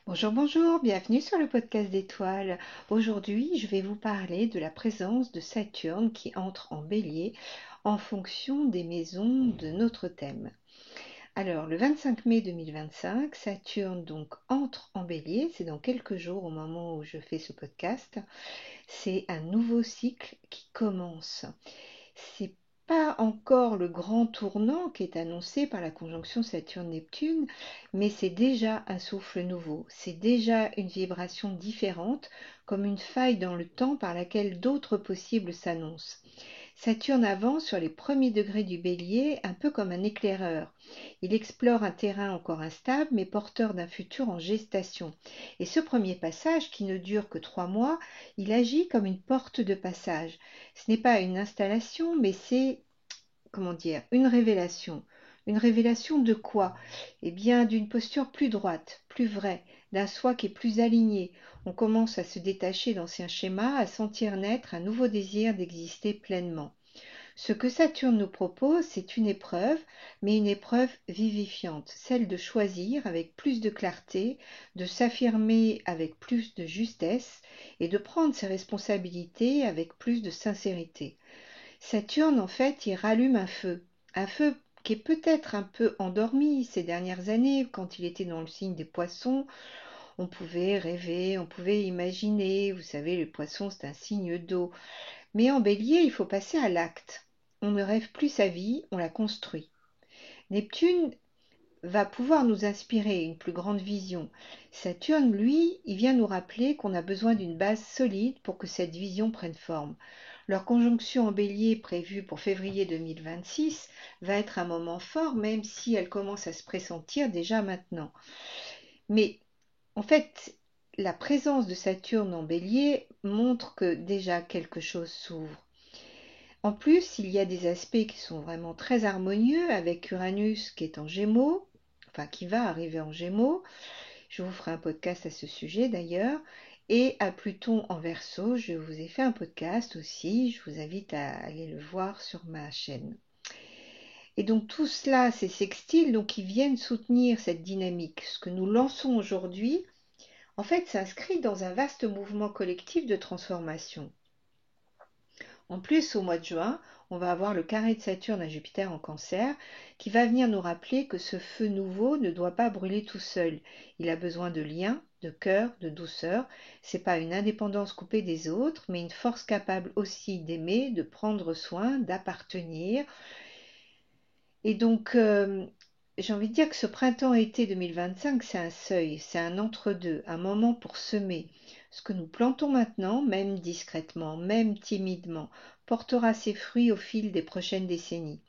Bonjour, bonjour, bienvenue sur le podcast d'étoiles. Aujourd'hui, je vais vous parler de la présence de Saturne qui entre en bélier en fonction des maisons de notre thème. Alors, le 25 mai 2025, Saturne donc entre en bélier, c'est dans quelques jours au moment où je fais ce podcast. C'est un nouveau cycle qui commence. C'est pas encore le grand tournant qui est annoncé par la conjonction Saturne-Neptune, mais c'est déjà un souffle nouveau, c'est déjà une vibration différente, comme une faille dans le temps par laquelle d'autres possibles s'annoncent. Saturne avance sur les premiers degrés du bélier, un peu comme un éclaireur. Il explore un terrain encore instable, mais porteur d'un futur en gestation. Et ce premier passage, qui ne dure que 3 mois, il agit comme une porte de passage. Ce n'est pas une installation, mais c'est, comment dire, une révélation. Une révélation de quoi? Eh bien, d'une posture plus droite, plus vraie, d'un soi qui est plus aligné. On commence à se détacher d'anciens schémas, à sentir naître un nouveau désir d'exister pleinement. Ce que Saturne nous propose, c'est une épreuve, mais une épreuve vivifiante, celle de choisir avec plus de clarté, de s'affirmer avec plus de justesse et de prendre ses responsabilités avec plus de sincérité. Saturne, en fait, il rallume un feu qui est peut-être un peu endormi ces dernières années, quand il était dans le signe des poissons. On pouvait rêver, on pouvait imaginer, vous savez, les poissons, c'est un signe d'eau. Mais en bélier, il faut passer à l'acte. On ne rêve plus sa vie, on la construit. Neptune va pouvoir nous inspirer une plus grande vision. Saturne, lui, il vient nous rappeler qu'on a besoin d'une base solide pour que cette vision prenne forme. Leur conjonction en bélier prévue pour février 2026 va être un moment fort, même si elle commence à se pressentir déjà maintenant. Mais en fait, la présence de Saturne en bélier montre que déjà quelque chose s'ouvre. En plus, il y a des aspects qui sont vraiment très harmonieux avec Uranus qui est en Gémeaux, enfin qui va arriver en Gémeaux. Je vous ferai un podcast à ce sujet d'ailleurs. Et à Pluton en Verseau, je vous ai fait un podcast aussi. Je vous invite à aller le voir sur ma chaîne. Et donc tout cela, ces sextiles, donc qui viennent soutenir cette dynamique. Ce que nous lançons aujourd'hui, en fait, s'inscrit dans un vaste mouvement collectif de transformation. En plus, au mois de juin, on va avoir le carré de Saturne à Jupiter en Cancer qui va venir nous rappeler que ce feu nouveau ne doit pas brûler tout seul. Il a besoin de liens, de cœur, de douceur. C'est pas une indépendance coupée des autres, mais une force capable aussi d'aimer, de prendre soin, d'appartenir. Et donc, j'ai envie de dire que ce printemps-été 2025, c'est un seuil, c'est un entre-deux, un moment pour semer. Ce que nous plantons maintenant, même discrètement, même timidement, portera ses fruits au fil des prochaines décennies.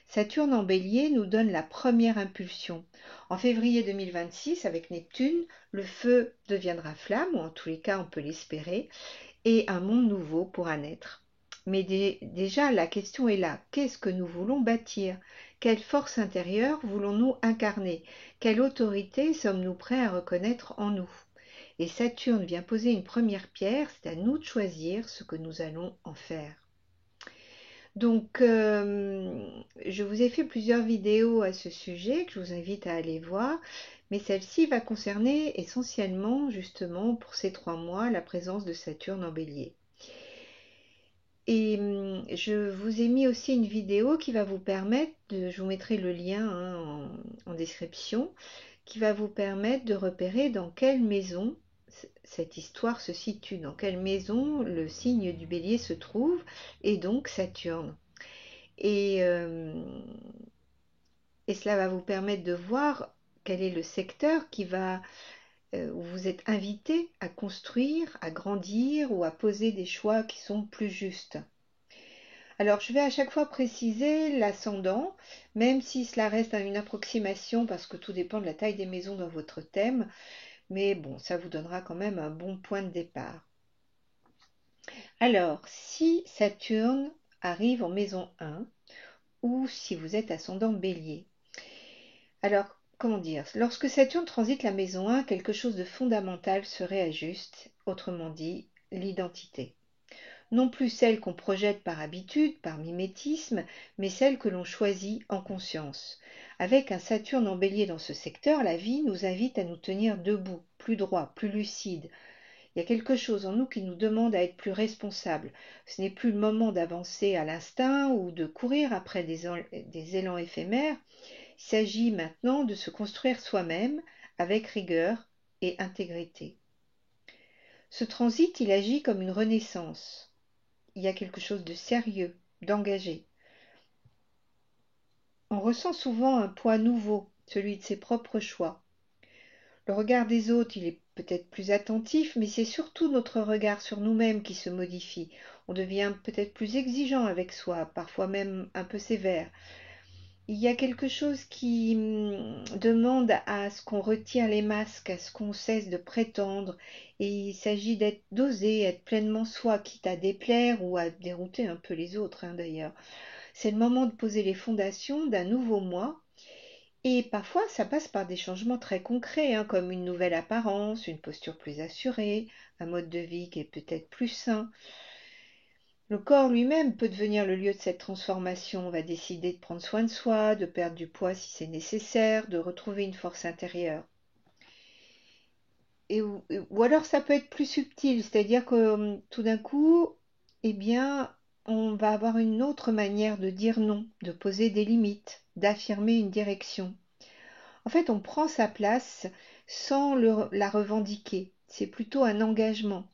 Saturne en bélier nous donne la première impulsion. En février 2026, avec Neptune, le feu deviendra flamme, ou en tous les cas on peut l'espérer, et un monde nouveau pourra naître. Mais déjà, la question est là. Qu'est-ce que nous voulons bâtir? Quelle force intérieure voulons-nous incarner? Quelle autorité sommes-nous prêts à reconnaître en nous? Et Saturne vient poser une première pierre, c'est à nous de choisir ce que nous allons en faire. Donc, je vous ai fait plusieurs vidéos à ce sujet que je vous invite à aller voir, mais celle-ci va concerner essentiellement, justement, pour ces 3 mois, la présence de Saturne en bélier. Et je vous ai mis aussi une vidéo qui va vous permettre je vous mettrai le lien en description, qui va vous permettre de repérer dans quelle maison cette histoire se situe, dans quelle maison le signe du bélier se trouve, et donc Saturne. Et, euh, et cela va vous permettre de voir quel est le secteur où vous êtes invité à construire, à grandir ou à poser des choix qui sont plus justes. Alors, je vais à chaque fois préciser l'ascendant, même si cela reste une approximation parce que tout dépend de la taille des maisons dans votre thème, mais bon, ça vous donnera quand même un bon point de départ. Alors, si Saturne arrive en maison 1, ou si vous êtes ascendant bélier, alors, comment dire, lorsque Saturne transite la maison 1, quelque chose de fondamental se réajuste, autrement dit, l'identité. non plus celles qu'on projette par habitude, par mimétisme, mais celles que l'on choisit en conscience. Avec un Saturne en Bélier dans ce secteur, la vie nous invite à nous tenir debout, plus droit, plus lucide. Il y a quelque chose en nous qui nous demande à être plus responsables. Ce n'est plus le moment d'avancer à l'instinct ou de courir après des élans éphémères. Il s'agit maintenant de se construire soi-même avec rigueur et intégrité. Ce transit, il agit comme une renaissance. Il y a quelque chose de sérieux, d'engagé. On ressent souvent un poids nouveau, celui de ses propres choix. Le regard des autres, il est peut-être plus attentif, mais c'est surtout notre regard sur nous-mêmes qui se modifie. On devient peut-être plus exigeant avec soi, parfois même un peu sévère. Il y a quelque chose qui demande à ce qu'on retire les masques, à ce qu'on cesse de prétendre. Et il s'agit d'oser être pleinement soi, quitte à déplaire ou à dérouter un peu les autres, d'ailleurs. C'est le moment de poser les fondations d'un nouveau moi. Et parfois, ça passe par des changements très concrets, comme une nouvelle apparence, une posture plus assurée, un mode de vie qui est peut-être plus sain. Le corps lui-même peut devenir le lieu de cette transformation. On va décider de prendre soin de soi, de perdre du poids si c'est nécessaire, de retrouver une force intérieure. Ou alors ça peut être plus subtil, c'est-à-dire que tout d'un coup, eh bien, on va avoir une autre manière de dire non, de poser des limites, d'affirmer une direction. En fait, on prend sa place sans la revendiquer. C'est plutôt un engagement.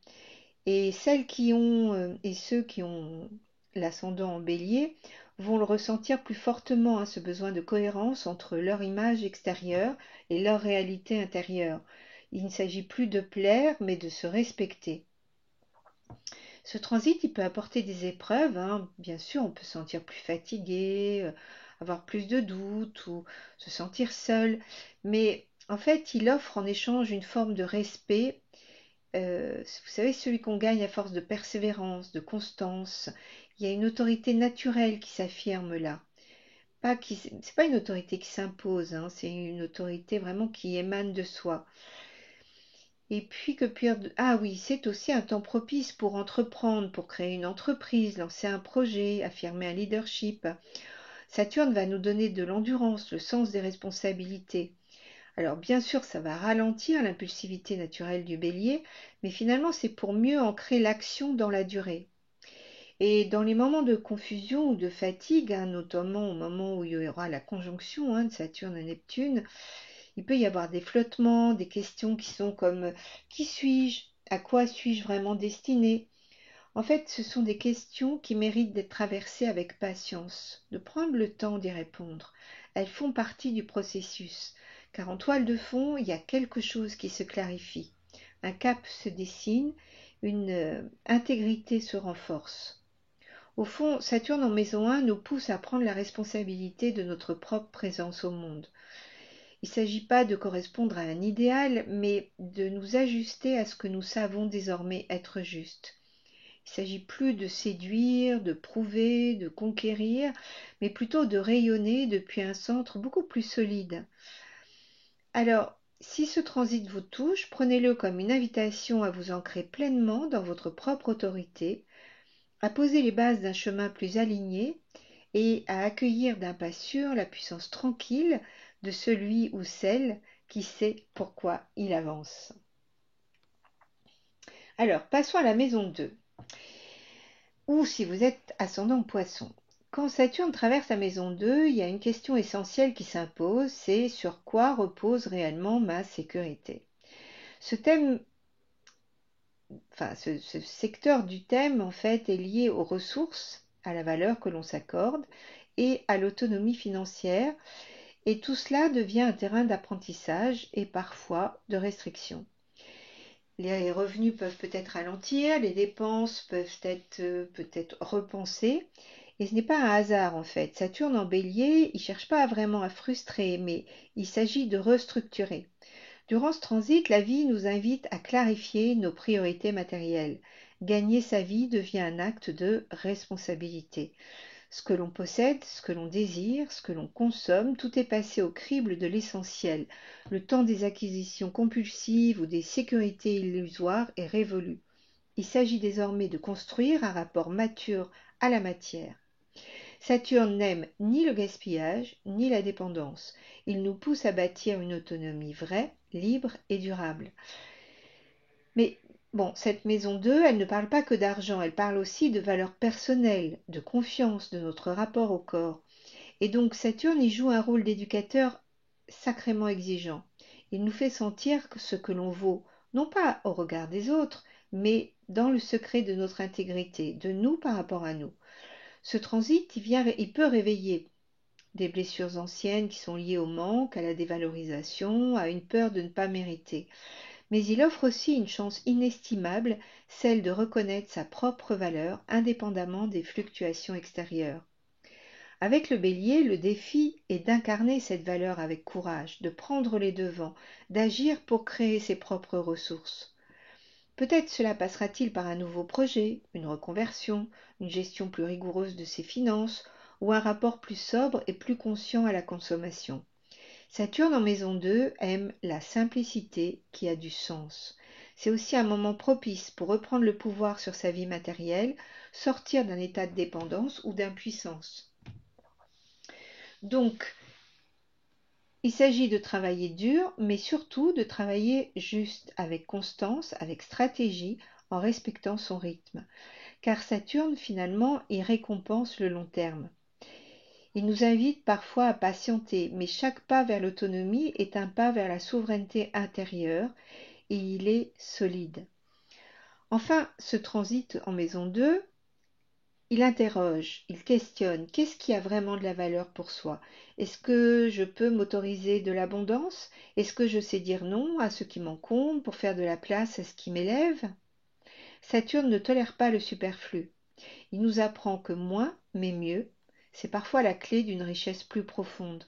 Et celles qui ont et ceux qui ont l'ascendant en bélier vont le ressentir plus fortement, ce besoin de cohérence entre leur image extérieure et leur réalité intérieure. Il ne s'agit plus de plaire, mais de se respecter. Ce transit, il peut apporter des épreuves, Bien sûr, on peut se sentir plus fatigué, avoir plus de doutes ou se sentir seul. Mais en fait, il offre en échange une forme de respect. Vous savez, celui qu'on gagne à force de persévérance, de constance. Il y a une autorité naturelle qui s'affirme là. C'est pas une autorité qui s'impose, c'est une autorité vraiment qui émane de soi. Et puis ah oui, c'est aussi un temps propice pour entreprendre, pour créer une entreprise, lancer un projet, affirmer un leadership. Saturne va nous donner de l'endurance, le sens des responsabilités. Alors bien sûr, ça va ralentir l'impulsivité naturelle du bélier, mais finalement c'est pour mieux ancrer l'action dans la durée. Et dans les moments de confusion ou de fatigue, notamment au moment où il y aura la conjonction de Saturne et Neptune, il peut y avoir des flottements, des questions qui sont comme qui suis-je? À quoi suis-je vraiment destinée? En fait, ce sont des questions qui méritent d'être traversées avec patience, de prendre le temps d'y répondre. Elles font partie du processus, car en toile de fond, il y a quelque chose qui se clarifie. Un cap se dessine, une intégrité se renforce. Au fond, Saturne en maison 1 nous pousse à prendre la responsabilité de notre propre présence au monde. Il ne s'agit pas de correspondre à un idéal, mais de nous ajuster à ce que nous savons désormais être juste. Il ne s'agit plus de séduire, de prouver, de conquérir, mais plutôt de rayonner depuis un centre beaucoup plus solide. Alors, si ce transit vous touche, prenez-le comme une invitation à vous ancrer pleinement dans votre propre autorité, à poser les bases d'un chemin plus aligné et à accueillir d'un pas sûr la puissance tranquille de celui ou celle qui sait pourquoi il avance. Alors, passons à la maison 2. Ou si vous êtes ascendant poisson. Quand Saturne traverse la maison 2, il y a une question essentielle qui s'impose, c'est sur quoi repose réellement ma sécurité. Ce thème, ce secteur du thème, en fait, est lié aux ressources, à la valeur que l'on s'accorde et à l'autonomie financière. Et tout cela devient un terrain d'apprentissage et parfois de restriction. Les revenus peuvent peut-être ralentir, les dépenses peuvent être peut-être repensées. Et ce n'est pas un hasard en fait. Saturne en bélier, il ne cherche pas vraiment à frustrer, mais il s'agit de restructurer. Durant ce transit, la vie nous invite à clarifier nos priorités matérielles. Gagner sa vie devient un acte de responsabilité. Ce que l'on possède, ce que l'on désire, ce que l'on consomme, tout est passé au crible de l'essentiel. Le temps des acquisitions compulsives ou des sécurités illusoires est révolu. Il s'agit désormais de construire un rapport mature à la matière. Saturne n'aime ni le gaspillage ni la dépendance. Il nous pousse à bâtir une autonomie vraie, libre et durable. Mais bon, cette maison 2, elle ne parle pas que d'argent, elle parle aussi de valeurs personnelles, de confiance, de notre rapport au corps. Et donc Saturne y joue un rôle d'éducateur sacrément exigeant. Il nous fait sentir ce que l'on vaut, non pas au regard des autres, mais dans le secret de notre intégrité, de nous par rapport à nous. Ce transit, il peut réveiller des blessures anciennes qui sont liées au manque, à la dévalorisation, à une peur de ne pas mériter. Mais il offre aussi une chance inestimable, celle de reconnaître sa propre valeur indépendamment des fluctuations extérieures. Avec le bélier, le défi est d'incarner cette valeur avec courage, de prendre les devants, d'agir pour créer ses propres ressources. Peut-être cela passera-t-il par un nouveau projet, une reconversion, une gestion plus rigoureuse de ses finances ou un rapport plus sobre et plus conscient à la consommation. Saturne en maison 2 aime la simplicité qui a du sens. C'est aussi un moment propice pour reprendre le pouvoir sur sa vie matérielle, sortir d'un état de dépendance ou d'impuissance. Donc, il s'agit de travailler dur, mais surtout de travailler juste, avec constance, avec stratégie, en respectant son rythme. Car Saturne, finalement, il récompense le long terme. Il nous invite parfois à patienter, mais chaque pas vers l'autonomie est un pas vers la souveraineté intérieure et il est solide. Enfin, ce transit en maison 2, il interroge, il questionne, qu'est-ce qui a vraiment de la valeur pour soi? Est-ce que je peux m'autoriser de l'abondance? Est-ce que je sais dire non à ce qui m'encombre pour faire de la place à ce qui m'élève? Saturne ne tolère pas le superflu. Il nous apprend que moins, mais mieux, c'est parfois la clé d'une richesse plus profonde.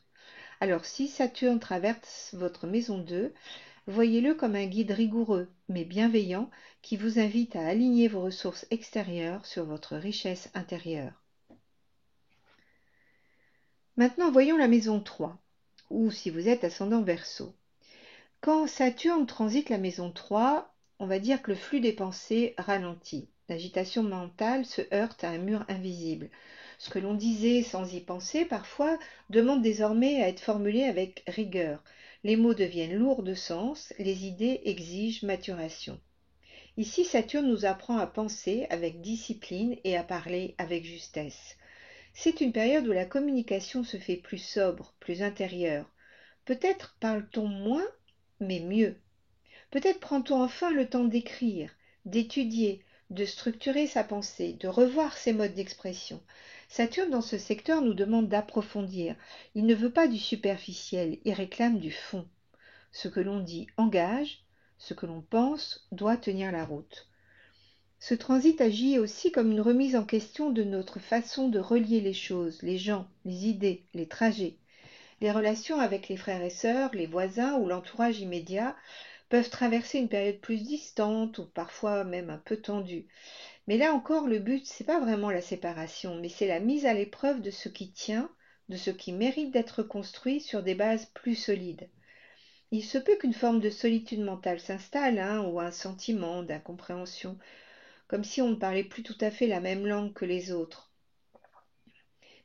Alors si Saturne traverse votre maison 2, voyez-le comme un guide rigoureux, mais bienveillant, qui vous invite à aligner vos ressources extérieures sur votre richesse intérieure. Maintenant, voyons la maison 3, ou si vous êtes ascendant Verseau. Quand Saturne transite la maison 3, on va dire que le flux des pensées ralentit. L'agitation mentale se heurte à un mur invisible. Ce que l'on disait sans y penser parfois demande désormais à être formulé avec rigueur. Les mots deviennent lourds de sens, les idées exigent maturation. Ici, Saturne nous apprend à penser avec discipline et à parler avec justesse. C'est une période où la communication se fait plus sobre, plus intérieure. Peut-être parle-t-on moins, mais mieux. Peut-être prend-on enfin le temps d'écrire, d'étudier, de structurer sa pensée, de revoir ses modes d'expression. Saturne, dans ce secteur, nous demande d'approfondir. Il ne veut pas du superficiel, il réclame du fond. Ce que l'on dit engage, ce que l'on pense doit tenir la route. Ce transit agit aussi comme une remise en question de notre façon de relier les choses, les gens, les idées, les trajets. Les relations avec les frères et sœurs, les voisins ou l'entourage immédiat peuvent traverser une période plus distante ou parfois même un peu tendue. Mais là encore, le but, c'est pas vraiment la séparation, mais c'est la mise à l'épreuve de ce qui tient, de ce qui mérite d'être construit sur des bases plus solides. Il se peut qu'une forme de solitude mentale s'installe, ou un sentiment d'incompréhension, comme si on ne parlait plus tout à fait la même langue que les autres.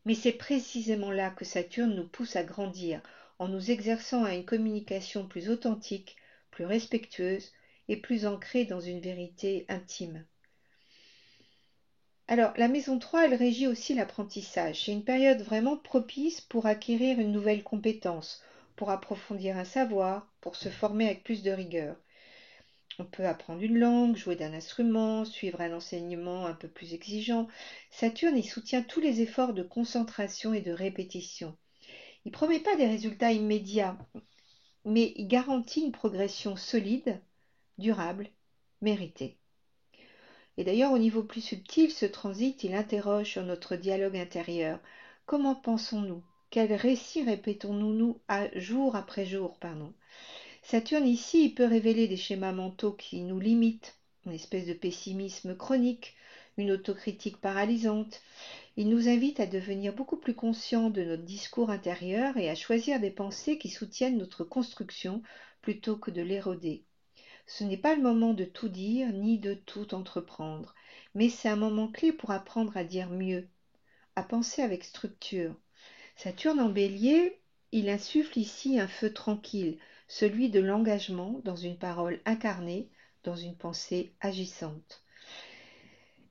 Mais c'est précisément là que Saturne nous pousse à grandir, en nous exerçant à une communication plus authentique, plus respectueuse et plus ancrée dans une vérité intime. Alors, la maison 3, elle régit aussi l'apprentissage. C'est une période vraiment propice pour acquérir une nouvelle compétence, pour approfondir un savoir, pour se former avec plus de rigueur. On peut apprendre une langue, jouer d'un instrument, suivre un enseignement un peu plus exigeant. Saturne y soutient tous les efforts de concentration et de répétition. Il ne promet pas des résultats immédiats, mais il garantit une progression solide, durable, méritée. Et d'ailleurs, au niveau plus subtil, ce transit, il interroge sur notre dialogue intérieur. Comment pensons-nous? Quels récits répétons-nous jour après jour, Saturne ici, il peut révéler des schémas mentaux qui nous limitent, une espèce de pessimisme chronique, une autocritique paralysante. Il nous invite à devenir beaucoup plus conscients de notre discours intérieur et à choisir des pensées qui soutiennent notre construction plutôt que de l'éroder. Ce n'est pas le moment de tout dire ni de tout entreprendre, mais c'est un moment clé pour apprendre à dire mieux, à penser avec structure. Saturne en Bélier, il insuffle ici un feu tranquille, celui de l'engagement dans une parole incarnée, dans une pensée agissante.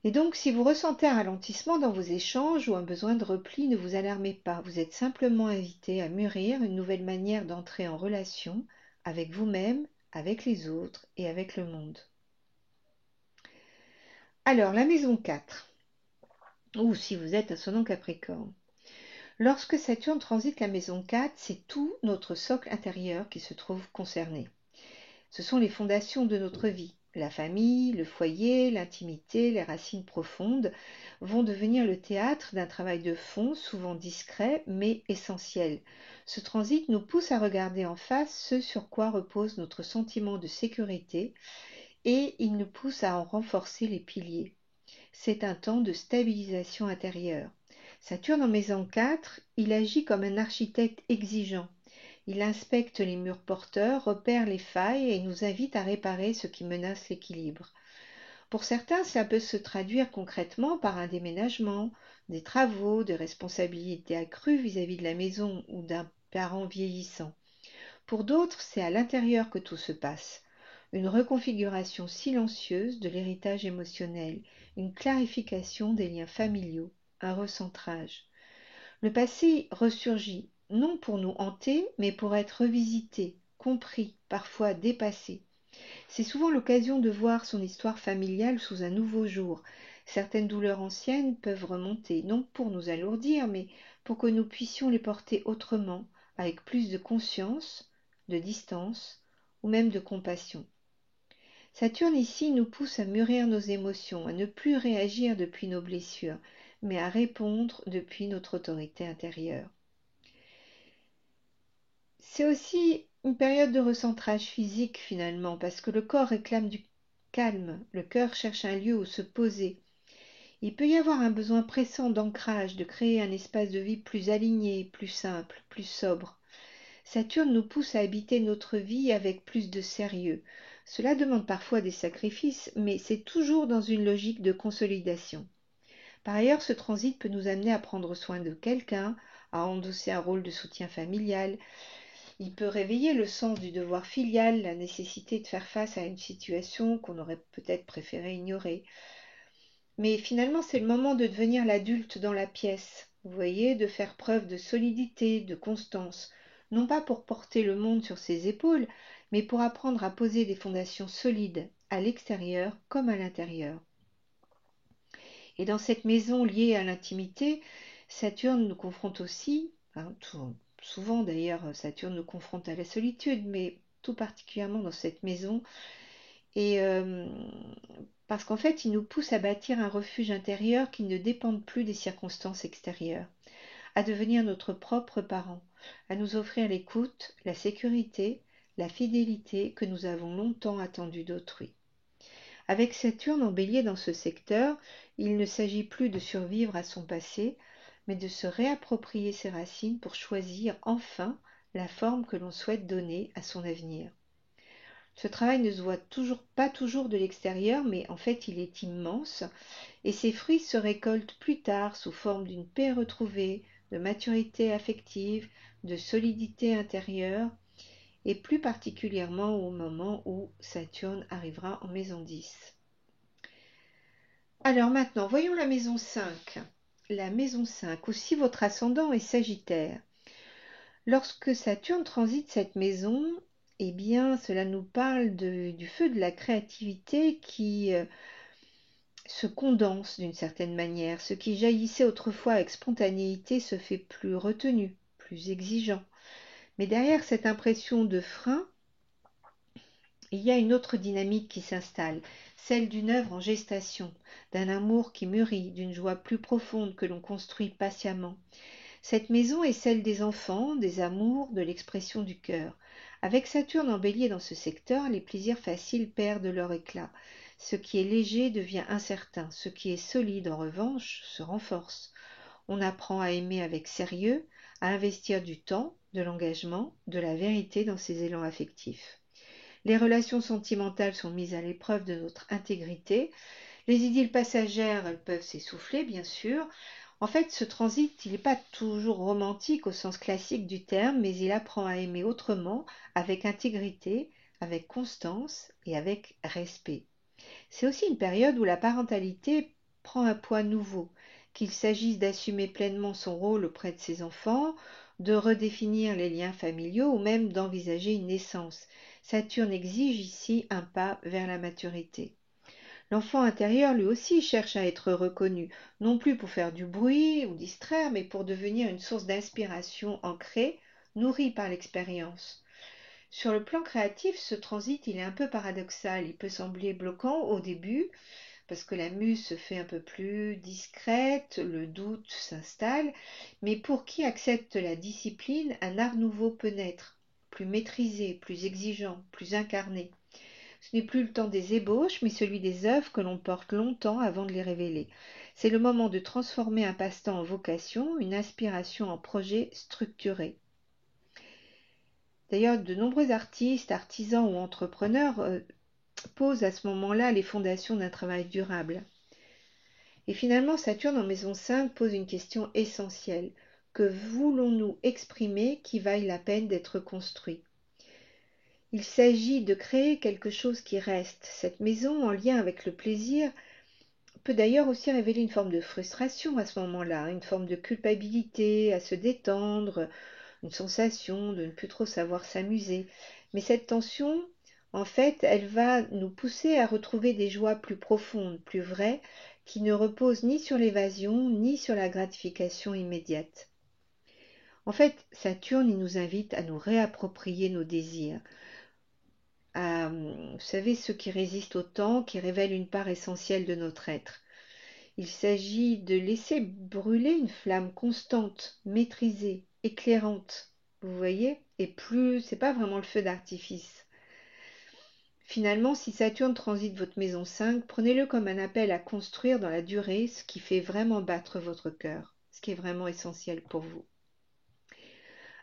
Et donc, si vous ressentez un ralentissement dans vos échanges ou un besoin de repli, ne vous alarmez pas. Vous êtes simplement invité à mûrir une nouvelle manière d'entrer en relation avec vous-même, avec les autres et avec le monde. Alors, la maison 4, ou si vous êtes ascendant Capricorne. Lorsque Saturne transite la maison 4, c'est tout notre socle intérieur qui se trouve concerné. Ce sont les fondations de notre vie. La famille, le foyer, l'intimité, les racines profondes vont devenir le théâtre d'un travail de fond, souvent discret, mais essentiel. Ce transit nous pousse à regarder en face ce sur quoi repose notre sentiment de sécurité et il nous pousse à en renforcer les piliers. C'est un temps de stabilisation intérieure. Saturne en maison 4, il agit comme un architecte exigeant. Il inspecte les murs porteurs, repère les failles et nous invite à réparer ce qui menace l'équilibre. Pour certains, cela peut se traduire concrètement par un déménagement, des travaux, des responsabilités accrues vis-à-vis de la maison ou d'un parent vieillissant. Pour d'autres, c'est à l'intérieur que tout se passe. Une reconfiguration silencieuse de l'héritage émotionnel, une clarification des liens familiaux, un recentrage. Le passé ressurgit, non pour nous hanter, mais pour être revisité, compris, parfois dépassé. C'est souvent l'occasion de voir son histoire familiale sous un nouveau jour. Certaines douleurs anciennes peuvent remonter, non pour nous alourdir, mais pour que nous puissions les porter autrement, avec plus de conscience, de distance ou même de compassion. Saturne ici nous pousse à mûrir nos émotions, à ne plus réagir depuis nos blessures, mais à répondre depuis notre autorité intérieure. C'est aussi une période de recentrage physique finalement, parce que le corps réclame du calme, le cœur cherche un lieu où se poser. Il peut y avoir un besoin pressant d'ancrage, de créer un espace de vie plus aligné, plus simple, plus sobre. Saturne nous pousse à habiter notre vie avec plus de sérieux. Cela demande parfois des sacrifices, mais c'est toujours dans une logique de consolidation. Par ailleurs, ce transit peut nous amener à prendre soin de quelqu'un, à endosser un rôle de soutien familial. Il peut réveiller le sens du devoir filial, la nécessité de faire face à une situation qu'on aurait peut-être préféré ignorer. Mais finalement, c'est le moment de devenir l'adulte dans la pièce. Vous voyez, de faire preuve de solidité, de constance. Non pas pour porter le monde sur ses épaules, mais pour apprendre à poser des fondations solides, à l'extérieur comme à l'intérieur. Et dans cette maison liée à l'intimité, Saturne nous confronte aussi, souvent d'ailleurs Saturne nous confronte à la solitude, mais tout particulièrement dans cette maison, et parce qu'en fait il nous pousse à bâtir un refuge intérieur qui ne dépende plus des circonstances extérieures, à devenir notre propre parent, à nous offrir l'écoute, la sécurité, la fidélité que nous avons longtemps attendue d'autrui. Avec Saturne en Bélier dans ce secteur, il ne s'agit plus de survivre à son passé, mais de se réapproprier ses racines pour choisir enfin la forme que l'on souhaite donner à son avenir. Ce travail ne se voit pas toujours de l'extérieur, mais en fait il est immense, et ses fruits se récoltent plus tard sous forme d'une paix retrouvée, de maturité affective, de solidité intérieure, et plus particulièrement au moment où Saturne arrivera en maison 10. Alors maintenant, voyons la maison 5. La maison 5, aussi votre ascendant est Sagittaire. Lorsque Saturne transite cette maison, eh bien, cela nous parle du feu de la créativité qui se condense d'une certaine manière. Ce qui jaillissait autrefois avec spontanéité se fait plus retenu, plus exigeant. Mais derrière cette impression de frein, il y a une autre dynamique qui s'installe, celle d'une œuvre en gestation, d'un amour qui mûrit, d'une joie plus profonde que l'on construit patiemment. Cette maison est celle des enfants, des amours, de l'expression du cœur. Avec Saturne en Bélier dans ce secteur, les plaisirs faciles perdent leur éclat. Ce qui est léger devient incertain, ce qui est solide en revanche se renforce. On apprend à aimer avec sérieux, à investir du temps, de l'engagement, de la vérité dans ses élans affectifs. Les relations sentimentales sont mises à l'épreuve de notre intégrité. Les idylles passagères, elles peuvent s'essouffler, bien sûr. En fait, ce transit, il n'est pas toujours romantique au sens classique du terme, mais il apprend à aimer autrement, avec intégrité, avec constance et avec respect. C'est aussi une période où la parentalité prend un poids nouveau, qu'il s'agisse d'assumer pleinement son rôle auprès de ses enfants, de redéfinir les liens familiaux ou même d'envisager une naissance. Saturne exige ici un pas vers la maturité. L'enfant intérieur lui aussi cherche à être reconnu, non plus pour faire du bruit ou distraire, mais pour devenir une source d'inspiration ancrée, nourrie par l'expérience. Sur le plan créatif, ce transit, il est un peu paradoxal. Il peut sembler bloquant au début, parce que la muse se fait un peu plus discrète, le doute s'installe, mais pour qui accepte la discipline, un art nouveau peut naître, plus maîtrisé, plus exigeant, plus incarné. Ce n'est plus le temps des ébauches, mais celui des œuvres que l'on porte longtemps avant de les révéler. C'est le moment de transformer un passe-temps en vocation, une inspiration en projet structuré. D'ailleurs, de nombreux artistes, artisans ou entrepreneurs posent à ce moment-là les fondations d'un travail durable. Et finalement, Saturne en maison 5 pose une question essentielle. Que voulons-nous exprimer qui vaille la peine d'être construit? Il s'agit de créer quelque chose qui reste. Cette maison, en lien avec le plaisir, peut d'ailleurs aussi révéler une forme de frustration à ce moment-là, une forme de culpabilité, à se détendre, une sensation de ne plus trop savoir s'amuser. Mais cette tension, en fait, elle va nous pousser à retrouver des joies plus profondes, plus vraies, qui ne reposent ni sur l'évasion, ni sur la gratification immédiate. En fait, Saturne, il nous invite à nous réapproprier nos désirs, vous savez, ceux qui résistent au temps, qui révèlent une part essentielle de notre être. Il s'agit de laisser brûler une flamme constante, maîtrisée, éclairante. Vous voyez? Et plus, c'est pas vraiment le feu d'artifice. Finalement, si Saturne transite votre maison 5, prenez-le comme un appel à construire dans la durée ce qui fait vraiment battre votre cœur, ce qui est vraiment essentiel pour vous.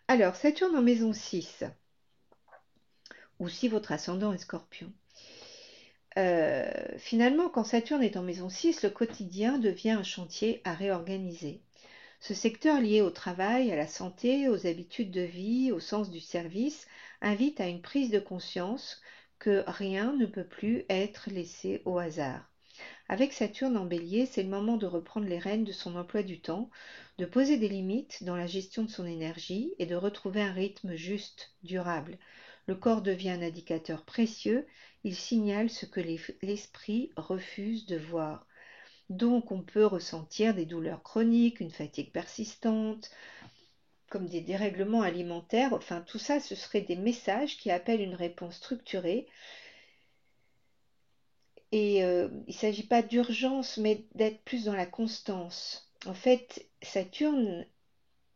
Alors, Saturne en maison 6, ou si votre ascendant est Scorpion. Finalement, quand Saturne est en maison 6, le quotidien devient un chantier à réorganiser. Ce secteur lié au travail, à la santé, aux habitudes de vie, au sens du service, invite à une prise de conscience que rien ne peut plus être laissé au hasard. Avec Saturne en bélier, c'est le moment de reprendre les rênes de son emploi du temps, de poser des limites dans la gestion de son énergie et de retrouver un rythme juste, durable. Le corps devient un indicateur précieux, il signale ce que l'esprit refuse de voir. Donc on peut ressentir des douleurs chroniques, une fatigue persistante, comme des dérèglements alimentaires. Enfin, tout ça, ce seraient des messages qui appellent une réponse structurée. Et il ne s'agit pas d'urgence, mais d'être plus dans la constance. En fait, Saturne,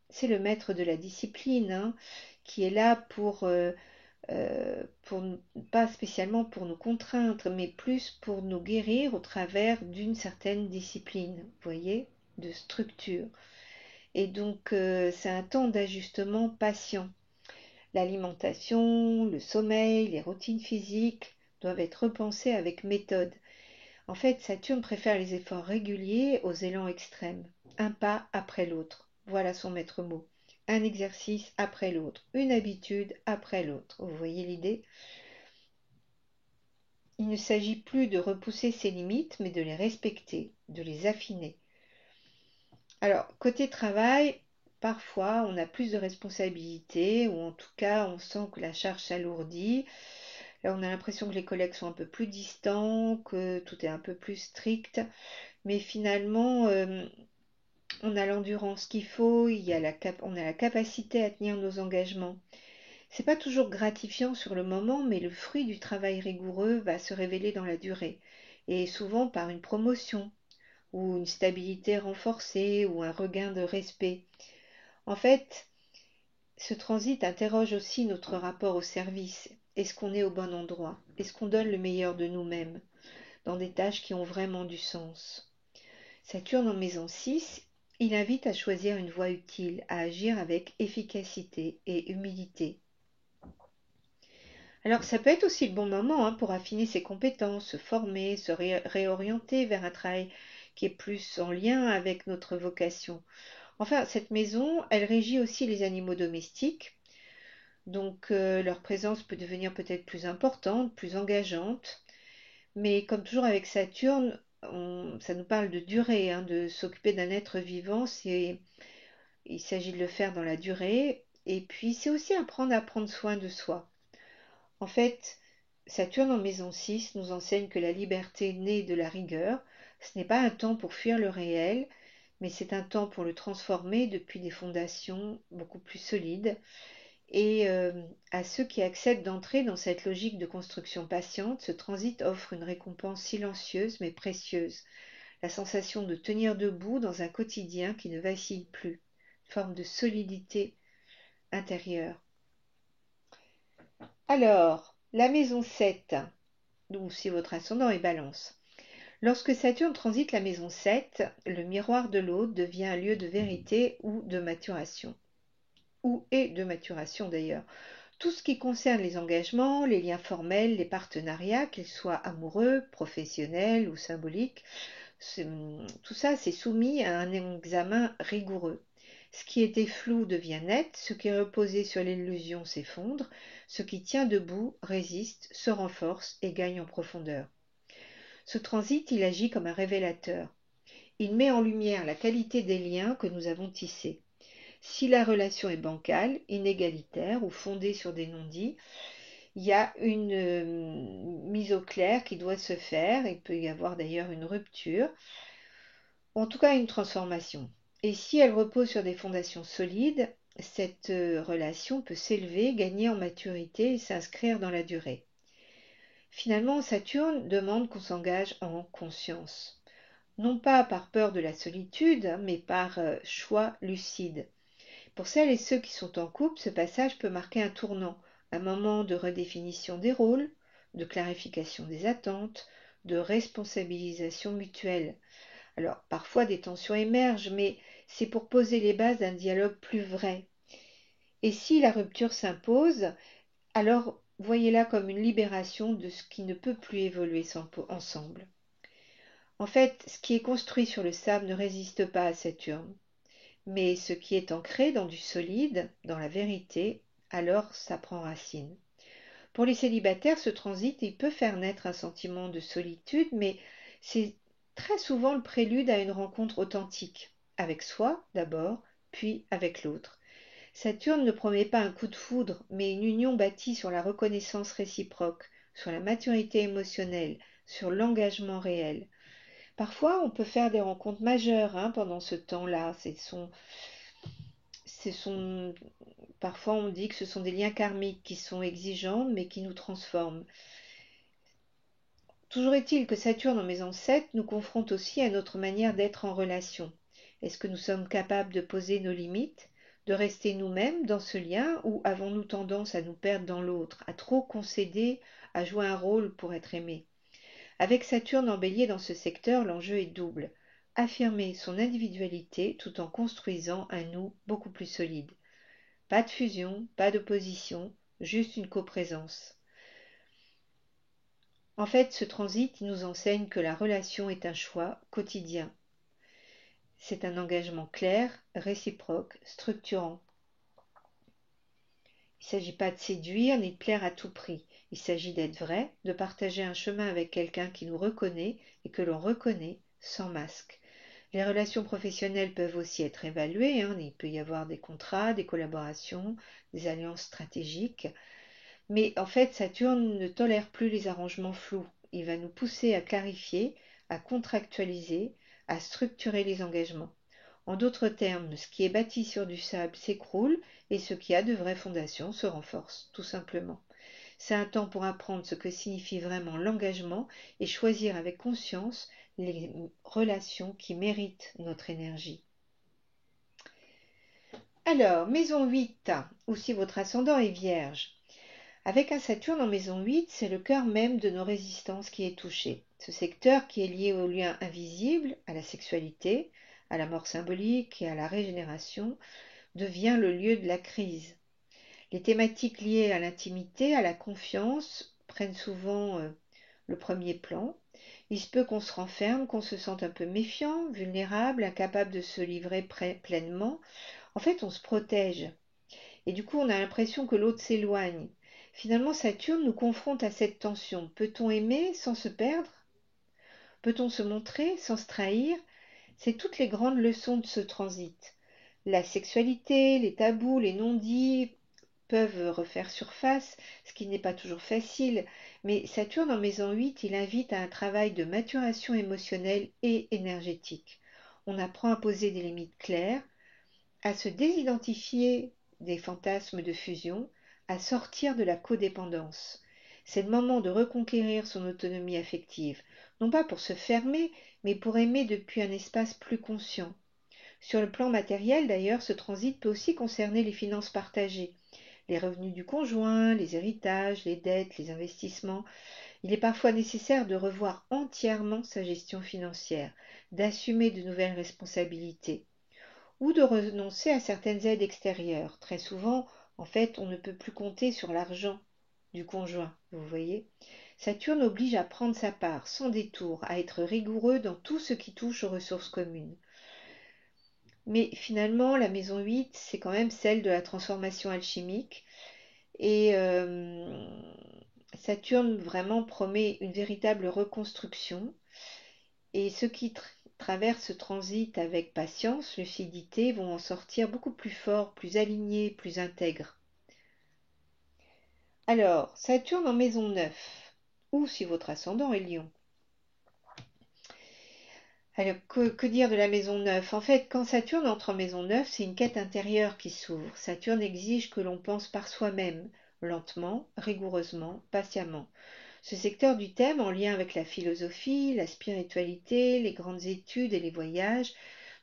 c'est le maître de la discipline, hein, qui est là pour pas spécialement pour nous contraindre, mais plus pour nous guérir au travers d'une certaine discipline, vous voyez, de structure. Et donc, c'est un temps d'ajustement patient. L'alimentation, le sommeil, les routines physiques doivent être repensées avec méthode. En fait, Saturne préfère les efforts réguliers aux élans extrêmes, un pas après l'autre. Voilà son maître mot. Un exercice après l'autre, une habitude après l'autre. Vous voyez l'idée? Il ne s'agit plus de repousser ses limites, mais de les respecter, de les affiner. Alors, côté travail, parfois on a plus de responsabilités, ou en tout cas on sent que la charge s'alourdit. Là, on a l'impression que les collègues sont un peu plus distants, que tout est un peu plus strict. Mais finalement, on a l'endurance qu'il faut, on a la capacité à tenir nos engagements. C'est pas toujours gratifiant sur le moment, mais le fruit du travail rigoureux va se révéler dans la durée, et souvent par une promotion, ou une stabilité renforcée, ou un regain de respect. En fait, ce transit interroge aussi notre rapport au service. Est-ce qu'on est au bon endroit? Est-ce qu'on donne le meilleur de nous-mêmes dans des tâches qui ont vraiment du sens? Saturne en maison 6, il invite à choisir une voie utile, à agir avec efficacité et humilité. Alors ça peut être aussi le bon moment pour affiner ses compétences, se former, se réorienter vers un travail qui est plus en lien avec notre vocation. Enfin, cette maison, elle régit aussi les animaux domestiques, donc leur présence peut devenir peut-être plus importante, plus engageante. Mais comme toujours avec Saturne, ça nous parle de durée, de s'occuper d'un être vivant, il s'agit de le faire dans la durée. Et puis c'est aussi apprendre à prendre soin de soi. En fait, Saturne en maison 6 nous enseigne que la liberté naît de la rigueur. Ce n'est pas un temps pour fuir le réel, mais c'est un temps pour le transformer depuis des fondations beaucoup plus solides. Et à ceux qui acceptent d'entrer dans cette logique de construction patiente, ce transit offre une récompense silencieuse mais précieuse, la sensation de tenir debout dans un quotidien qui ne vacille plus, une forme de solidité intérieure. Alors, la maison 7, donc si votre ascendant est Balance. Lorsque Saturne transite la maison 7, le miroir de l'autre devient un lieu de vérité ou de maturation. Ou et de maturation d'ailleurs. Tout ce qui concerne les engagements, les liens formels, les partenariats, qu'ils soient amoureux, professionnels ou symboliques, tout ça c'est soumis à un examen rigoureux. Ce qui était flou devient net, ce qui reposait sur l'illusion s'effondre, ce qui tient debout résiste, se renforce et gagne en profondeur. Ce transit, il agit comme un révélateur. Il met en lumière la qualité des liens que nous avons tissés. Si la relation est bancale, inégalitaire ou fondée sur des non-dits, il y a une mise au clair qui doit se faire. Il peut y avoir d'ailleurs une rupture, en tout cas une transformation. Et si elle repose sur des fondations solides, cette relation peut s'élever, gagner en maturité et s'inscrire dans la durée. Finalement, Saturne demande qu'on s'engage en conscience. Non pas par peur de la solitude, mais par choix lucide. Pour celles et ceux qui sont en couple, ce passage peut marquer un tournant, un moment de redéfinition des rôles, de clarification des attentes, de responsabilisation mutuelle. Alors, parfois des tensions émergent, mais c'est pour poser les bases d'un dialogue plus vrai. Et si la rupture s'impose, alors voyez-la comme une libération de ce qui ne peut plus évoluer ensemble. En fait, ce qui est construit sur le sable ne résiste pas à Saturne. Mais ce qui est ancré dans du solide, dans la vérité, alors ça prend racine. Pour les célibataires, ce transit, il peut faire naître un sentiment de solitude, mais c'est très souvent le prélude à une rencontre authentique, avec soi d'abord, puis avec l'autre. Saturne ne promet pas un coup de foudre, mais une union bâtie sur la reconnaissance réciproque, sur la maturité émotionnelle, sur l'engagement réel. Parfois, on peut faire des rencontres majeures pendant ce temps-là. Parfois, on dit que ce sont des liens karmiques qui sont exigeants, mais qui nous transforment. Toujours est-il que Saturne en maison 7 nous confronte aussi à notre manière d'être en relation. Est-ce que nous sommes capables de poser nos limites, de rester nous-mêmes dans ce lien, ou avons-nous tendance à nous perdre dans l'autre, à trop concéder, à jouer un rôle pour être aimé? Avec Saturne en Bélier dans ce secteur, l'enjeu est double. Affirmer son individualité tout en construisant un nous beaucoup plus solide. Pas de fusion, pas d'opposition, juste une coprésence. En fait, ce transit nous enseigne que la relation est un choix quotidien. C'est un engagement clair, réciproque, structurant. Il ne s'agit pas de séduire ni de plaire à tout prix. Il s'agit d'être vrai, de partager un chemin avec quelqu'un qui nous reconnaît et que l'on reconnaît sans masque. Les relations professionnelles peuvent aussi être évaluées. Il peut y avoir des contrats, des collaborations, des alliances stratégiques. Mais en fait, Saturne ne tolère plus les arrangements flous. Il va nous pousser à clarifier, à contractualiser, à structurer les engagements. En d'autres termes, ce qui est bâti sur du sable s'écroule et ce qui a de vraies fondations se renforce, tout simplement. C'est un temps pour apprendre ce que signifie vraiment l'engagement et choisir avec conscience les relations qui méritent notre énergie. Alors, maison 8, ou si votre ascendant est vierge. Avec un Saturne en maison 8, c'est le cœur même de nos résistances qui est touché. Ce secteur qui est lié aux liens invisibles, à la sexualité, à la mort symbolique et à la régénération, devient le lieu de la crise. Les thématiques liées à l'intimité, à la confiance, prennent souvent le premier plan. Il se peut qu'on se renferme, qu'on se sente un peu méfiant, vulnérable, incapable de se livrer pleinement. En fait, on se protège. Et du coup, on a l'impression que l'autre s'éloigne. Finalement, Saturne nous confronte à cette tension. Peut-on aimer sans se perdre? Peut-on se montrer sans se trahir? C'est toutes les grandes leçons de ce transit. La sexualité, les tabous, les non-dits peuvent refaire surface, ce qui n'est pas toujours facile, mais Saturne en maison 8, il invite à un travail de maturation émotionnelle et énergétique. On apprend à poser des limites claires, à se désidentifier des fantasmes de fusion, à sortir de la codépendance. C'est le moment de reconquérir son autonomie affective, non pas pour se fermer, mais pour aimer depuis un espace plus conscient. Sur le plan matériel, d'ailleurs, ce transit peut aussi concerner les finances partagées, les revenus du conjoint, les héritages, les dettes, les investissements. Il est parfois nécessaire de revoir entièrement sa gestion financière, d'assumer de nouvelles responsabilités ou de renoncer à certaines aides extérieures. Très souvent, en fait, on ne peut plus compter sur l'argent du conjoint, vous voyez. Saturne oblige à prendre sa part, sans détour, à être rigoureux dans tout ce qui touche aux ressources communes. Mais finalement, la maison 8, c'est quand même celle de la transformation alchimique. Et Saturne vraiment promet une véritable reconstruction. Et ceux qui traversent ce transit avec patience, lucidité, vont en sortir beaucoup plus forts, plus alignés, plus intègres. Alors, Saturne en maison 9, ou si votre ascendant est Lion. Alors, que dire de la maison 9? En fait, quand Saturne entre en maison 9, c'est une quête intérieure qui s'ouvre. Saturne exige que l'on pense par soi-même, lentement, rigoureusement, patiemment. Ce secteur du thème, en lien avec la philosophie, la spiritualité, les grandes études et les voyages,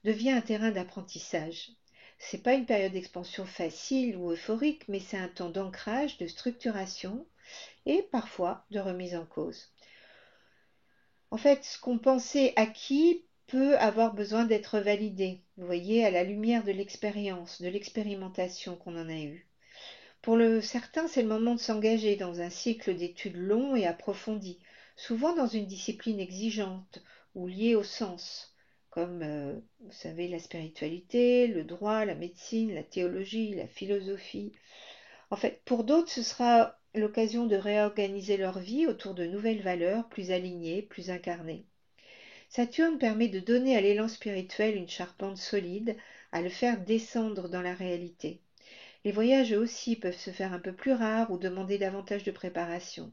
devient un terrain d'apprentissage. C'est pas une période d'expansion facile ou euphorique, mais c'est un temps d'ancrage, de structuration et parfois de remise en cause. En fait, ce qu'on pensait acquis peut avoir besoin d'être validé, vous voyez, à la lumière de l'expérience, de l'expérimentation qu'on en a eue. Pour certains, c'est le moment de s'engager dans un cycle d'études long et approfondi, souvent dans une discipline exigeante ou liée au sens, comme, vous savez, la spiritualité, le droit, la médecine, la théologie, la philosophie. En fait, pour d'autres, ce sera l'occasion de réorganiser leur vie autour de nouvelles valeurs plus alignées, plus incarnées. Saturne permet de donner à l'élan spirituel une charpente solide, à le faire descendre dans la réalité. Les voyages aussi peuvent se faire un peu plus rares ou demander davantage de préparation.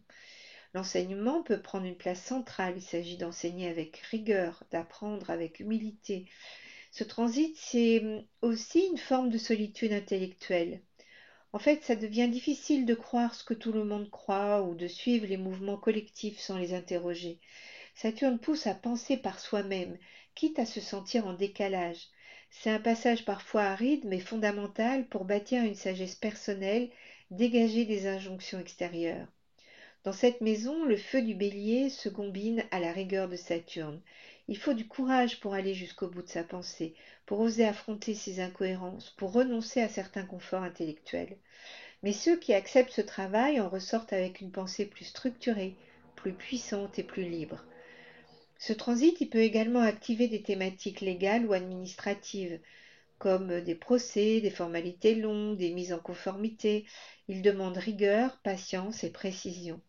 L'enseignement peut prendre une place centrale, il s'agit d'enseigner avec rigueur, d'apprendre avec humilité. Ce transit, c'est aussi une forme de solitude intellectuelle. En fait, ça devient difficile de croire ce que tout le monde croit ou de suivre les mouvements collectifs sans les interroger. Saturne pousse à penser par soi-même, quitte à se sentir en décalage. C'est un passage parfois aride mais fondamental pour bâtir une sagesse personnelle, dégager des injonctions extérieures. Dans cette maison, le feu du bélier se combine à la rigueur de Saturne. Il faut du courage pour aller jusqu'au bout de sa pensée, pour oser affronter ses incohérences, pour renoncer à certains conforts intellectuels. Mais ceux qui acceptent ce travail en ressortent avec une pensée plus structurée, plus puissante et plus libre. Ce transit, il peut également activer des thématiques légales ou administratives, comme des procès, des formalités longues, des mises en conformité. Il demande rigueur, patience et précision.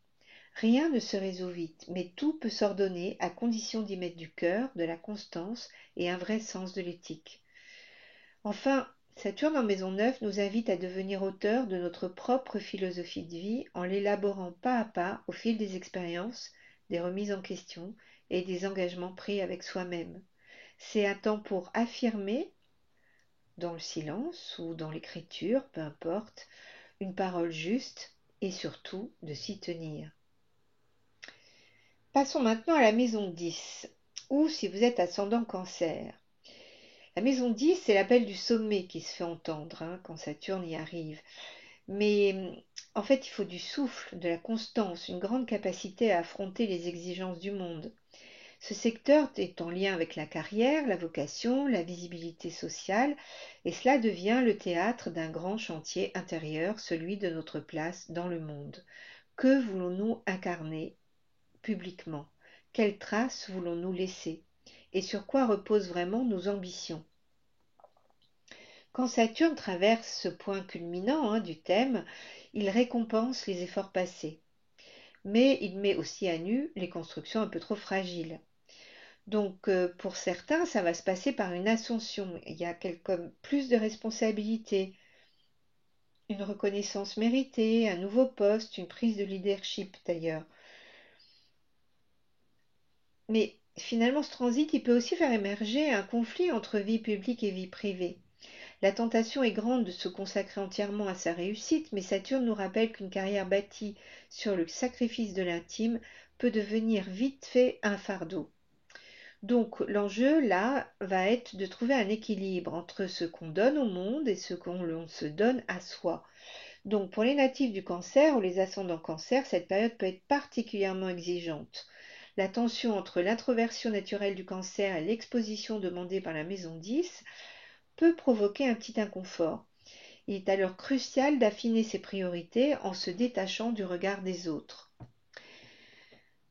Rien ne se résout vite, mais tout peut s'ordonner à condition d'y mettre du cœur, de la constance et un vrai sens de l'éthique. Enfin, Saturne en maison 9 nous invite à devenir auteurs de notre propre philosophie de vie en l'élaborant pas à pas au fil des expériences, des remises en question et des engagements pris avec soi-même. C'est un temps pour affirmer, dans le silence ou dans l'écriture, peu importe, une parole juste et surtout de s'y tenir. Passons maintenant à la maison 10, ou si vous êtes ascendant Cancer. La maison 10, c'est l'appel du sommet qui se fait entendre quand Saturne y arrive. Mais en fait, il faut du souffle, de la constance, une grande capacité à affronter les exigences du monde. Ce secteur est en lien avec la carrière, la vocation, la visibilité sociale, et cela devient le théâtre d'un grand chantier intérieur, celui de notre place dans le monde. Que voulons-nous incarner publiquement? Quelles traces voulons-nous laisser? Et sur quoi reposent vraiment nos ambitions? Quand Saturne traverse ce point culminant du thème, il récompense les efforts passés, mais il met aussi à nu les constructions un peu trop fragiles. Donc pour certains, ça va se passer par une ascension. Il y a plus de responsabilités, une reconnaissance méritée, un nouveau poste, une prise de leadership d'ailleurs. Mais finalement, ce transit, il peut aussi faire émerger un conflit entre vie publique et vie privée. La tentation est grande de se consacrer entièrement à sa réussite, mais Saturne nous rappelle qu'une carrière bâtie sur le sacrifice de l'intime peut devenir vite fait un fardeau. Donc l'enjeu là va être de trouver un équilibre entre ce qu'on donne au monde et ce qu'on se donne à soi. Donc pour les natifs du Cancer ou les ascendants Cancer, cette période peut être particulièrement exigeante. La tension entre l'introversion naturelle du Cancer et l'exposition demandée par la maison 10 peut provoquer un petit inconfort. Il est alors crucial d'affiner ses priorités en se détachant du regard des autres.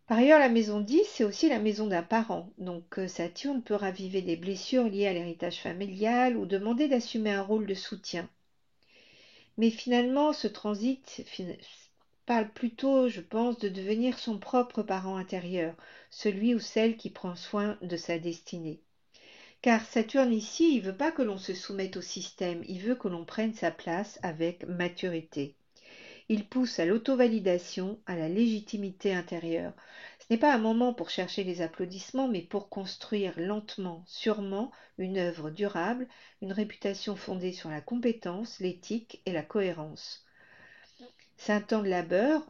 Par ailleurs, la maison 10, c'est aussi la maison d'un parent. Donc Saturne peut raviver des blessures liées à l'héritage familial ou demander d'assumer un rôle de soutien. Mais finalement, ce transit parle plutôt, je pense, de devenir son propre parent intérieur, celui ou celle qui prend soin de sa destinée. Car Saturne ici, il ne veut pas que l'on se soumette au système, il veut que l'on prenne sa place avec maturité. Il pousse à l'auto-validation, à la légitimité intérieure. Ce n'est pas un moment pour chercher les applaudissements, mais pour construire lentement, sûrement, une œuvre durable, une réputation fondée sur la compétence, l'éthique et la cohérence. C'est un temps de labeur,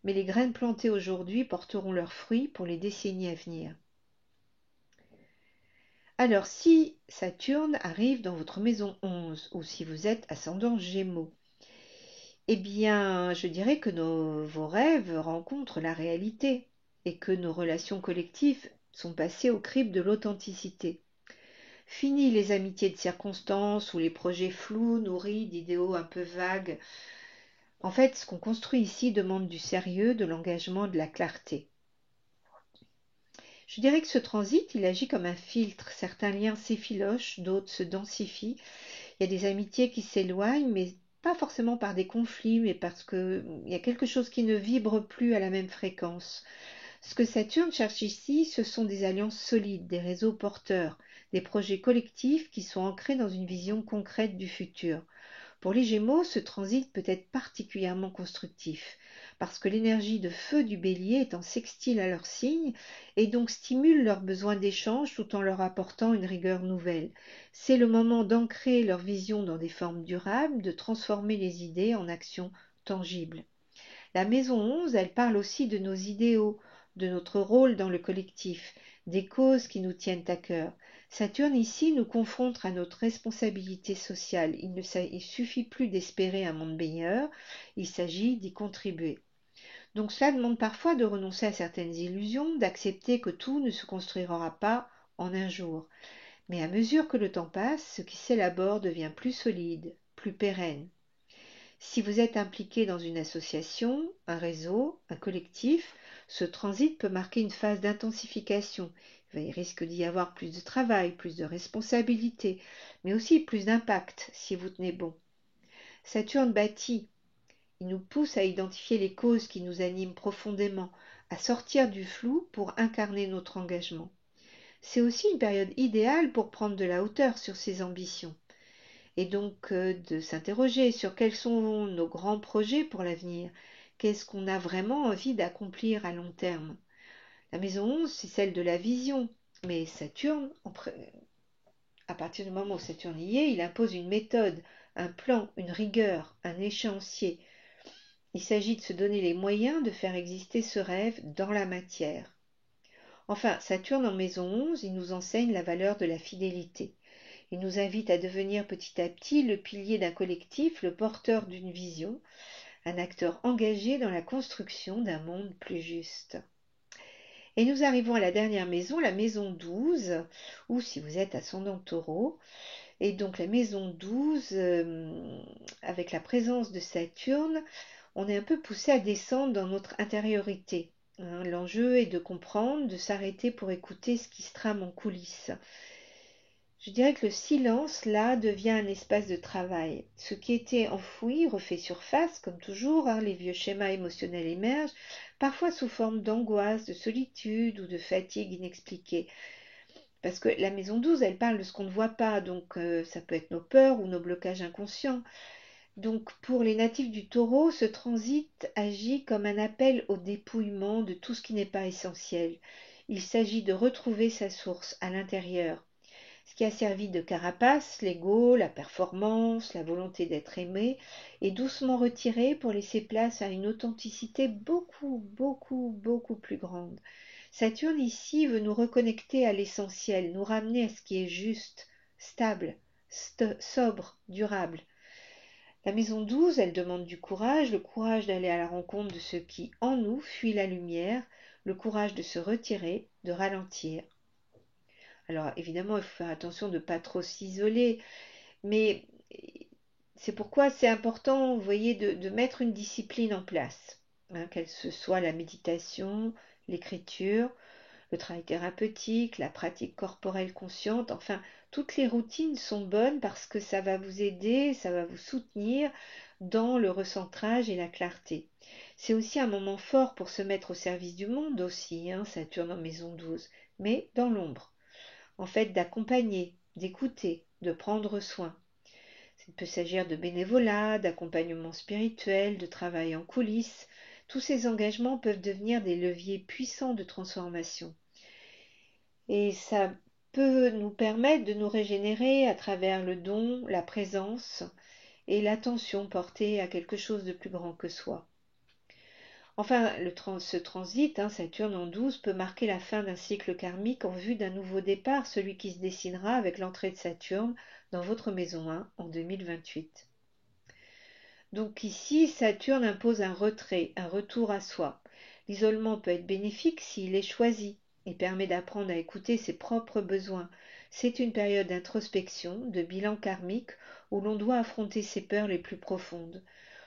mais les graines plantées aujourd'hui porteront leurs fruits pour les décennies à venir. Alors, si Saturne arrive dans votre maison 11, ou si vous êtes ascendant Gémeaux, eh bien, je dirais que vos rêves rencontrent la réalité et que nos relations collectives sont passées au crible de l'authenticité. Fini les amitiés de circonstance ou les projets flous nourris d'idéaux un peu vagues. En fait, ce qu'on construit ici demande du sérieux, de l'engagement, de la clarté. Je dirais que ce transit, il agit comme un filtre. Certains liens s'effilochent, d'autres se densifient. Il y a des amitiés qui s'éloignent, mais pas forcément par des conflits, mais parce qu'il y a quelque chose qui ne vibre plus à la même fréquence. Ce que Saturne cherche ici, ce sont des alliances solides, des réseaux porteurs, des projets collectifs qui sont ancrés dans une vision concrète du futur. Pour les Gémeaux, ce transit peut être particulièrement constructif, parce que l'énergie de feu du Bélier est en sextile à leur signe et donc stimule leur besoin d'échange tout en leur apportant une rigueur nouvelle. C'est le moment d'ancrer leur vision dans des formes durables, de transformer les idées en actions tangibles. La maison 11, elle parle aussi de nos idéaux, de notre rôle dans le collectif, des causes qui nous tiennent à cœur. Saturne ici nous confronte à notre responsabilité sociale. Il ne suffit plus d'espérer un monde meilleur, il s'agit d'y contribuer. Donc cela demande parfois de renoncer à certaines illusions, d'accepter que tout ne se construira pas en un jour. Mais à mesure que le temps passe, ce qui s'élabore devient plus solide, plus pérenne. Si vous êtes impliqué dans une association, un réseau, un collectif, ce transit peut marquer une phase d'intensification. Il risque d'y avoir plus de travail, plus de responsabilités, mais aussi plus d'impact si vous tenez bon. Saturne bâtit, il nous pousse à identifier les causes qui nous animent profondément, à sortir du flou pour incarner notre engagement. C'est aussi une période idéale pour prendre de la hauteur sur ses ambitions et donc de s'interroger sur quels sont nos grands projets pour l'avenir. Qu'est-ce qu'on a vraiment envie d'accomplir à long terme? La maison 11, c'est celle de la vision, mais Saturne, à partir du moment où Saturne y est, il impose une méthode, un plan, une rigueur, un échéancier. Il s'agit de se donner les moyens de faire exister ce rêve dans la matière. Enfin, Saturne en maison 11, il nous enseigne la valeur de la fidélité. Il nous invite à devenir petit à petit le pilier d'un collectif, le porteur d'une vision, un acteur engagé dans la construction d'un monde plus juste. Et nous arrivons à la dernière maison, la maison 12, ou si vous êtes ascendant Taureau. Et donc la maison 12, avec la présence de Saturne, on est un peu poussé à descendre dans notre intériorité. Hein. L'enjeu est de comprendre, de s'arrêter pour écouter ce qui se trame en coulisses. Je dirais que le silence, là, devient un espace de travail. Ce qui était enfoui refait surface, comme toujours, hein, les vieux schémas émotionnels émergent, parfois sous forme d'angoisse, de solitude ou de fatigue inexpliquée. Parce que la maison 12, elle parle de ce qu'on ne voit pas, donc ça peut être nos peurs ou nos blocages inconscients. Donc pour les natifs du Taureau, ce transit agit comme un appel au dépouillement de tout ce qui n'est pas essentiel. Il s'agit de retrouver sa source à l'intérieur. Ce qui a servi de carapace, l'ego, la performance, la volonté d'être aimé, est doucement retiré pour laisser place à une authenticité beaucoup plus grande. Saturne ici veut nous reconnecter à l'essentiel, nous ramener à ce qui est juste, stable, sobre, durable. La maison 12, elle demande du courage, le courage d'aller à la rencontre de ce qui, en nous, fuit la lumière, le courage de se retirer, de ralentir. Alors évidemment, il faut faire attention de ne pas trop s'isoler, mais c'est pourquoi c'est important, vous voyez, de mettre une discipline en place, hein, qu'elle ce soit la méditation, l'écriture, le travail thérapeutique, la pratique corporelle consciente, enfin, toutes les routines sont bonnes parce que ça va vous aider, ça va vous soutenir dans le recentrage et la clarté. C'est aussi un moment fort pour se mettre au service du monde aussi, hein, Saturne en maison 12, mais dans l'ombre. En fait, d'accompagner, d'écouter, de prendre soin. Il peut s'agir de bénévolat, d'accompagnement spirituel, de travail en coulisses. Tous ces engagements peuvent devenir des leviers puissants de transformation. Et ça peut nous permettre de nous régénérer à travers le don, la présence et l'attention portée à quelque chose de plus grand que soi. Enfin, ce transit, hein, Saturne en 12, peut marquer la fin d'un cycle karmique en vue d'un nouveau départ, celui qui se dessinera avec l'entrée de Saturne dans votre maison 1 en 2028. Donc ici, Saturne impose un retrait, un retour à soi. L'isolement peut être bénéfique s'il est choisi et permet d'apprendre à écouter ses propres besoins. C'est une période d'introspection, de bilan karmique où l'on doit affronter ses peurs les plus profondes.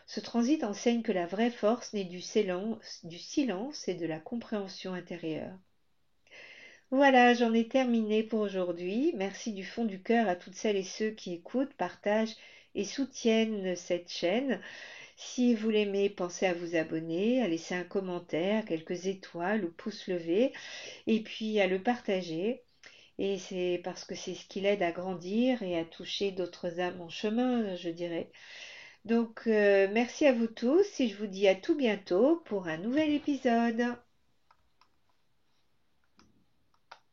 Ce transit enseigne que la vraie force naît du silence et de la compréhension intérieure. Voilà, j'en ai terminé pour aujourd'hui. Merci du fond du cœur à toutes celles et ceux qui écoutent, partagent et soutiennent cette chaîne. Si vous l'aimez, pensez à vous abonner, à laisser un commentaire, quelques étoiles ou pouces levés, et puis à le partager. Et c'est parce que c'est ce qui l'aide à grandir et à toucher d'autres âmes en chemin, je dirais. Donc, merci à vous tous et je vous dis à tout bientôt pour un nouvel épisode.